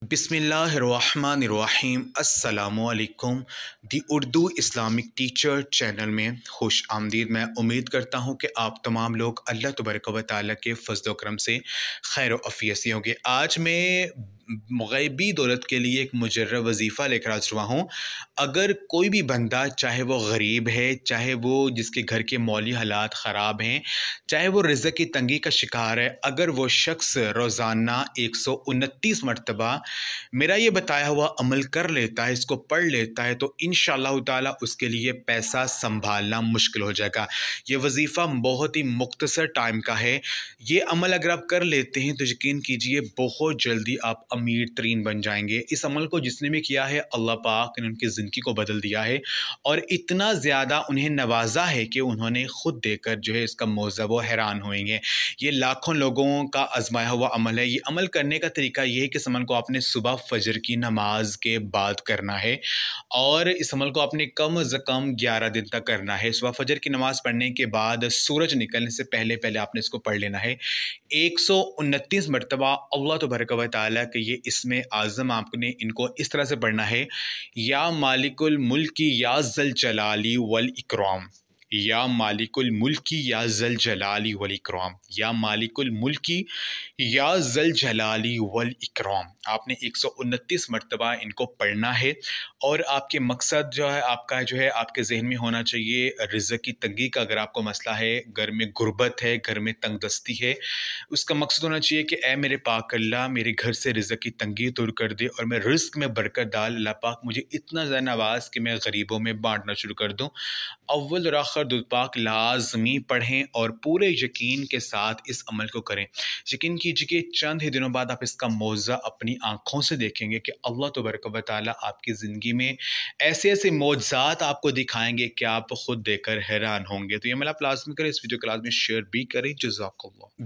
बिस्मिल्लाहिर्रहमानिर्रहीम अस्सलामुअलैकुम। दी Urdu Islamic teacher channel में खुश आमदीद। मैं उम्मीद करता हूँ कि आप तमाम लोग अल्लाह तबारक व तआला के फ़ज़्ल व करम से खैर व आफ़ियत से होंगे। आज मैं ग़ैबी दौलत के लिए एक मुजर्रब वजीफ़ा लेकर हाज़िर हुआ हूँ। अगर कोई भी बंदा, चाहे वो गरीब है, चाहे वो जिसके घर के मौली हालात ख़राब हैं, चाहे वो रिज़्क़ की तंगी का शिकार है, अगर वो शख्स रोज़ाना 129 मरतबा मेरा ये बताया हुआ अमल कर लेता है, इसको पढ़ लेता है, तो इंशाअल्लाह ताला उसके लिए पैसा संभालना मुश्किल हो जाएगा। ये वजीफ़ा बहुत ही मुख्तसर टाइम का है। ये अमल अगर आप कर लेते हैं तो यकीन कीजिए बहुत जल्दी आप अमीर तरीन बन जाएंगे। इस अमल को जिसने भी किया है, अल्लाह पाक ने उनकी ज़िंदगी को बदल दिया है और इतना ज़्यादा उन्हें नवाजा है कि उन्होंने खुद देखकर जो है इसका मौज़ा वो हैरान होंगे। ये लाखों लोगों का आजमाया हुआ अमल है। ये अमल करने का तरीका ये है कि इस अमल को आपने सुबह फजर की नमाज के बाद करना है और इस अमल को आपने कम से कम 11 दिन तक करना है। सुबह फजर की नमाज पढ़ने के बाद सूरज निकलने से पहले पहले आपने इसको पढ़ लेना है 129 मरतबा। अल्लाह तबारक व तआला के ये इसमें आज़म आपने इनको इस तरह से पढ़ना है, या मालिकुल मुल्की या ज़ल जलाली वल इकराम, या मालिकुल मुल्की या ज़ल जलाली वल इकराम, या मालिकुल मुल्की या ज़ल जलाली वल इकराम। आपने 129 मरतबा इनको पढ़ना है और आपके मकसद जो है आपका जो है आपके जहन में होना चाहिए रिज़्क़ की तंगी का। अगर आपको मसला है, घर में गुर्बत है, घर में तंगदस्ती है, उसका मकसद होना चाहिए कि ऐ मेरे पाक अल्लाह, मेरे घर से रिज़्क़ की तंगी दूर कर दे और मैं रिज़्क़ में बरकत डाल। अल्लाह पाक मुझे इतना ज़्यादा नवाज़ कि मैं गरीबों में बांटना शुरू कर दूँ। अव्वल और आखिर दुरूद पाक लाज़मी पढ़ें और पूरे यकीन के साथ इस अमल को करें। यकीन कीजिए कि चंद ही दिनों बाद आप इसका मौज़ा अपनी आँखों से देखेंगे कि अल्लाह तबारक व तआला आपकी ज़िंदगी में ऐसे-ऐसे मौज़ात आपको दिखाएँगे कि आप खुद देखकर हैरान होंगे। तो ये अमल आप लाज़मी करें। इस वीडियो को लाज़मी शेयर भी करें। जज़ाकल्लाह।